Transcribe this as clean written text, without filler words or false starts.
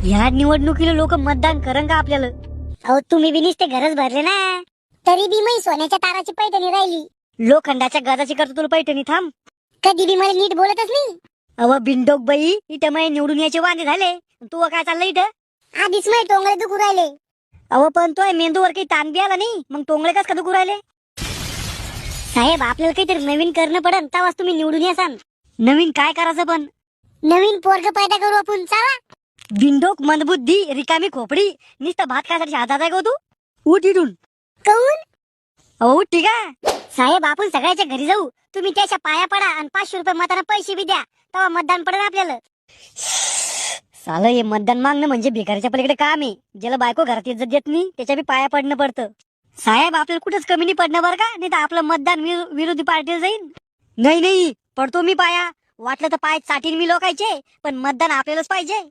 ह्या निवडणुकीला लोक मतदान करन का आपल्याला? अहो तुम्ही बी नुसते घरच भरले ना, तरी बी मी सोन्याच्या ताराची पैठणी राहिली. लोखंडाच्या गजाची करतो तुला पैठणी. थांब. कधी बी मला नीट बोलतच नाही. अव बिंडोक बाई, इथं मै निवडून यायचे वांदे झाले. तू काय चाललंय इथं? आधीच माझे टोंगळे दुखू राहिले. अव पण तो मेंदूवर काही ताण बी आला नाही, मग टोंगळे कस का दुखू राहिले? साहेब आपल्याला काहीतरी नवीन करणं पडन, तेव्हाच तुम्ही निवडून यासान. नवीन काय करायचं पण? नवीन पोरग पैदा करू आपण, चला. बिंडोक मंदबुद्धी रिकामी खोपडी, नुसतं भात खायसाठी हातात आहे का तू? उठ इथून. कौन? अहो उठ. ठीक आहे साहेब आपण सगळ्याच्या घरी जाऊ, तुम्ही त्याच्या पाया पडा आणि 500 रुपये मताना पैसे बी द्या, तेव्हा मतदान पडेल आपल्याला. सालं हे मतदान मागणं म्हणजे भिकारीच्या पलीकडे काम आहे. ज्याला बायको घरात इज्जत देत नाही त्याच्या बी पाया पडणं पडतं. साहेब आपल्याला कुठंच कमी नाही पडणं बरं का, नाही तर आपलं मतदान विरोधी पार्टीला जाईल. नाही पडतो मी पाया. वाटलं तर पाय चाटीन मी लोकायचे, पण मतदान आपल्यालाच पाहिजे.